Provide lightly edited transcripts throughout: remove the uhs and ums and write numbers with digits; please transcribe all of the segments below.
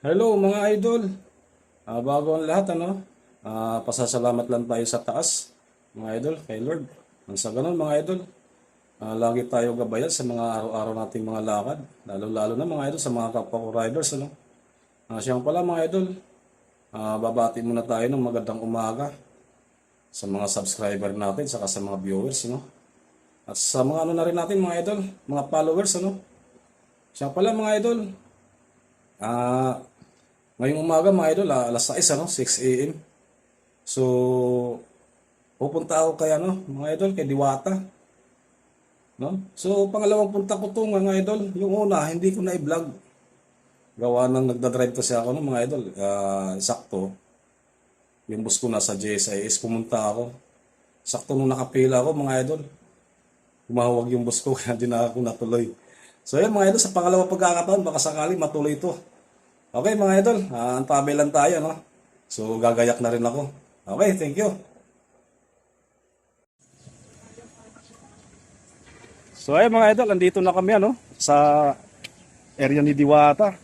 Hello mga idol. Bago ang lahat pasasalamat lang tayo sa taas mga idol kay Lord. Nang sa ganun mga idol, lagi tayo gabayan sa mga araw-araw nating mga lakad, lalo-lalo na mga idol sa mga kapwa ko riders Siyang pala mga idol, babati muna tayo ng magandang umaga sa mga subscriber natin saka sa mga viewers At sa mga na rin natin mga idol, mga followers Siyang pala mga idol, ngayong umaga mga idol, alas 6 6 AM. So pupunta ako kay mga idol, kay Diwata. So pangalawang punta ko to mga idol. Yung una, hindi ko na i-vlog. Gawa nang nagda-drive kasi ako mga idol. Sakto. Yung bus ko nasa JSIS, pumunta ako. Sakto nung nakapila ako mga idol. Humahawag yung bus ko kaya di na ako natuloy. So yan mga idol, sa pangalawang pagkakataon, baka sakali matuloy ito. Okay mga idol, antabi lang tayo So gagayak na rin ako. Okay, thank you. So ay mga idol, andito na kami sa area ni Diwata,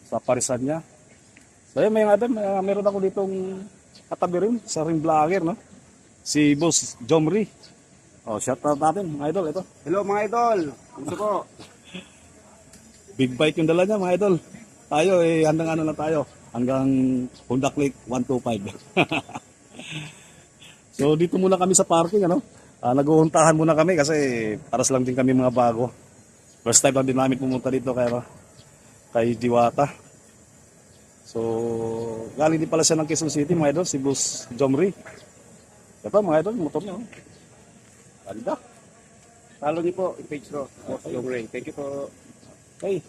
sa parisan niya. So ay mga idol, meron ako ditong katabi rin sa ring vlogger si Boss Jomri. Shout out natin mga idol, ito. Hello mga idol, gusto ko. Big bike yung dala niya mga idol. Tayo hanggang na tayo. Hanggang Honda Click 125. So dito muna kami sa parking nag-uuntahan muna kami kasi paras lang din kami mga bago. First time lang din namin pumunta dito kay Diwata. So galing din pala siya ng Quezon City mga idol, si Boss Jomri. Ito mga idol, motor niya. Ganda. Follow niyo po yung page ko, Boss Jomri. Thank you po. Okay.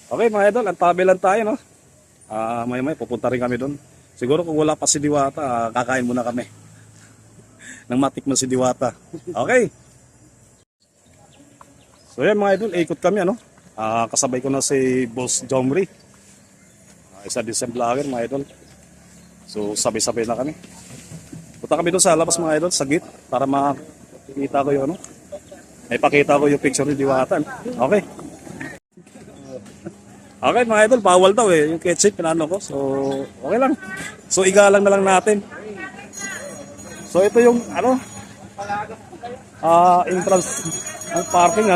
Okay mga idol, antabi lang tayo may pupunta rin kami doon. Siguro kung wala pa si Diwata, kakain muna kami. Nang matikman si Diwata. Okay. So yan mga idol, ikot kami kasabay ko na si Boss Jomri. Isa din sa vlogger mga idol. So sabay-sabay na kami. Punta kami doon sa labas mga idol, sa gate, para makita ko yung ay pakita ko yung picture ni Diwata. Okay. Okay mga idol, bawal daw yung ketchup pinano ko. So okay lang. So igalang na lang natin. So ito yung entrance ng parking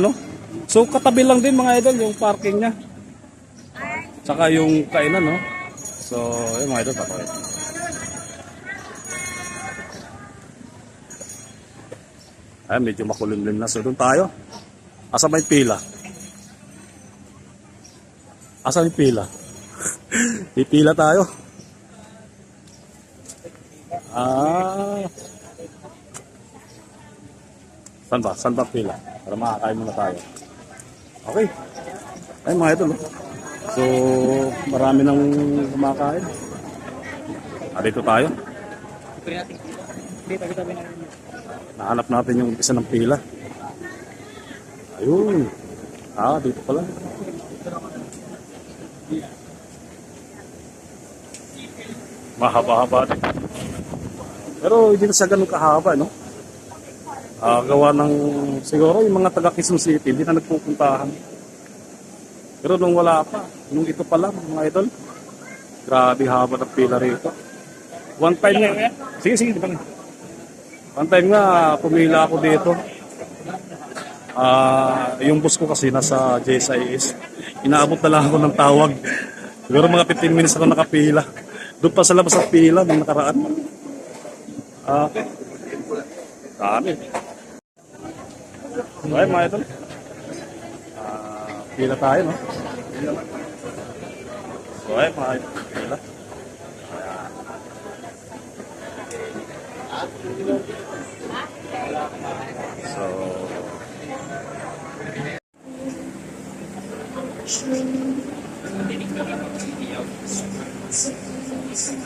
So katabi lang din mga idol yung parking niya. Tsaka yung kainan So yung mga idol patuloy. Ay medyo makulimlim na. So doon tayo. Asa may pila? Asan yung pila? Pipila tayo. Saan ba? Saan ba pila? Para makakain muna tayo. Okay. Ay mga idol. So marami nang kumakain. Dito tayo. Nahanap natin yung isa ng pila. Ayun. Dito pala. Mahaba-haba din. Pero hindi na siya ganun kahaba, gawa ng siguro yung mga taga Quezon City hindi na nagpupuntahan. Pero nung wala pa, nung ito pa lang mga idol, grabe haba ng pila rito. One time nga, sige, di ba? One time nga, pumila ako dito. Yung bus ko kasi nasa JSIS. Inaabot na lang ako ng tawag. Siguro mga 15 minutes ako nakapila. Doon pa sa labas ng pila nung nakaraan. Okay. Dami. Okay mga idol. Pila tayo Okay mga idol. Pila. So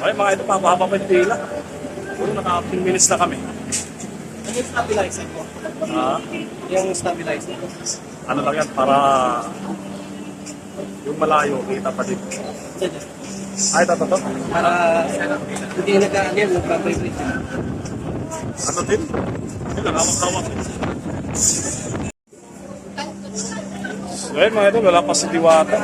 okay mga ito, papahaba pa yung pila. Puro naka 15 minutes na kami. Yung stabilizer ko. Yung stabilizer. Ano lang yan, para yung malayo, kita pa din. Ay, ito. Para hindi nagka-alien, nagpa-vibrate. Ano din? Yun lang, hawak-hawak. So ayun mga idol, wala pa si Diwata.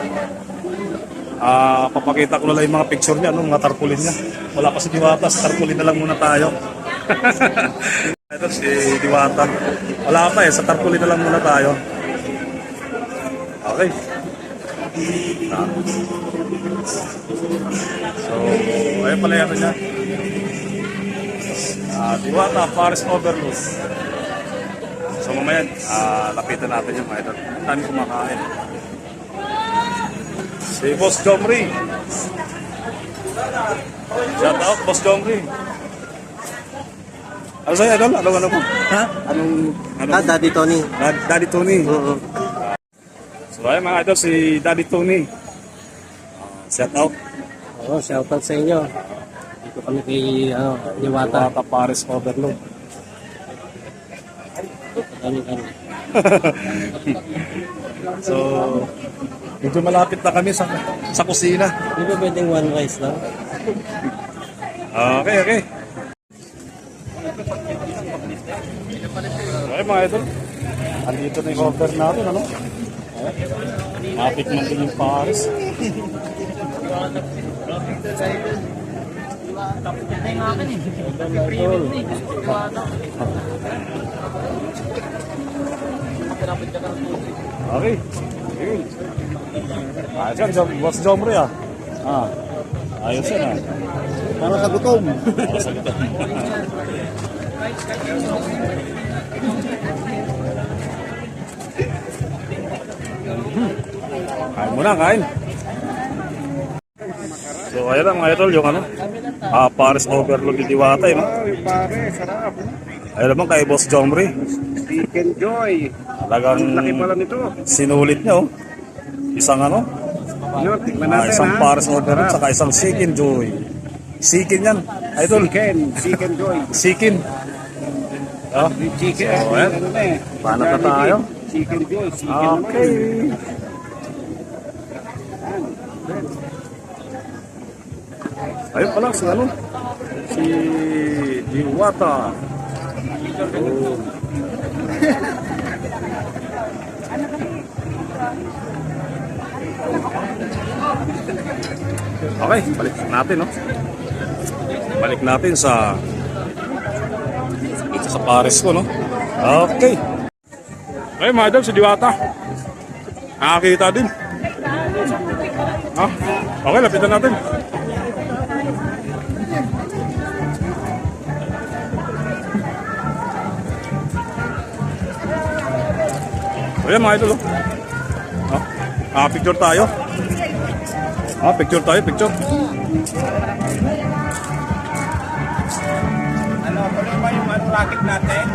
Papakita ko na lang yung mga picture niya, mga tarpaulin niya. Wala pa si Diwata, sa tarpaulin na lang muna tayo. Idol, si Diwata. Wala pa sa tarpaulin na lang muna tayo. Okay. So, ayun pala yung niya. Diwata, Forest Overload. So mamaya, lapitan natin yung mga idol. Ang dami kumakain. Si Boss Jomri. Shout out, Boss Jomri. Ano sa'yo, idol? Ano mo? Ha? Ano? Daddy Tony. Daddy Tony. Oo. So ayun mga idol, si Daddy Tony. Shout out. Oo, shoutout sa inyo. Dito kami kay Diwata. Diwata, Forest Overload. Kami. So, medyo malapit na kami sa kusina. Di ba pwedeng one rice lang? Okay. Okay mga idol, andito na yung order natin, ano? Matikman din yung pares. Okay. Ayun. Ayos yan, Boss Jomri ah. Ayos yan ah. Para sa gutom. Sagutan. Kain muna, kain. So, ayun lang mga idol, yung Paris Overload ni Diwata, no? Ay, pare, sarap. Ayun naman kay Boss Jomri. Chicken Joy. Talagang Laki pala nito. sinulit niya, oh. Isang Yun, tikman natin isang ha. Paris Overload, saka isang Chicken Joy. Chicken yan, idol. Chicken Joy. Chicken. Oh. Chicken. So, ayan. Ano na eh. Paano na tayo? Chicken Joy. Okay. Ayun pala si Diwata. Oh. Okay, balik natin, no? Balik natin sa Paris ko, no? Okay. Okay, mga idol, si Diwata. Nakakita din. Okay, lapitan natin. Ayan mga idol, picture tayo. Picture. Tuloy ba yung racket natin?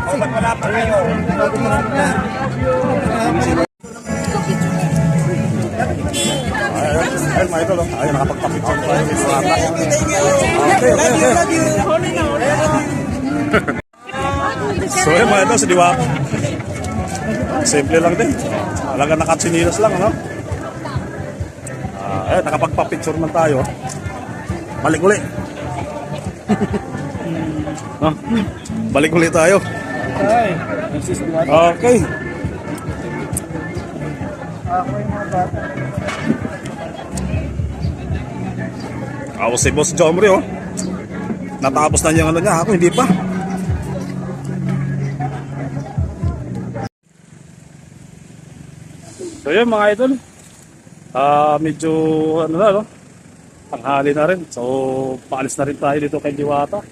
O, ba't wala pa kayo? Ayun mga idol, ayun, nakapagpa-picture tayo. Okay. So yun mga idol, si Diwata. Simple lang din. Talaga nakatsinilas lang, ano? Ayun, nakapagpa-picture man tayo. Balik uli. Balik uli tayo. Ay, Okay. Ako si Boss Jomri, oh. Natapos na niya niya. Ako hindi pa. So yun mga idol. Medyo no? Tanghali na rin. So paalis na rin tayo dito kay Diwata.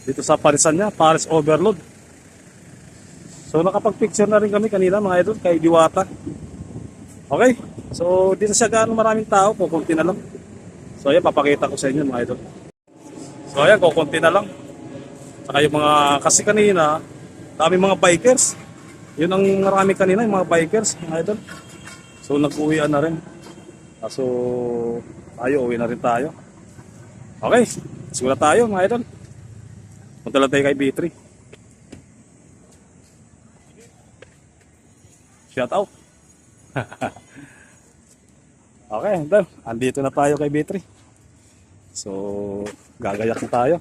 Dito sa parisan niya, Paris Overload. So nakapag-picture na rin kami kanina mga idol kay Diwata. Okay. So dito siya gaano maraming tao, kukunti na lang. So ayan, papakita ko sa inyo mga idol. So ayan, kukunti na lang. Saka yung mga, kasi kanina, dami mga bikers. Yun ang marami kanina, yung mga bikers, mga idol. So nag-uwian na rin. So tayo, uwi na rin tayo. Okay, sigura tayo mga idol. Punta lang tayo kay B3. Shout out. Okay, Idol. Andito na tayo kay B3. So, gagayak na tayo.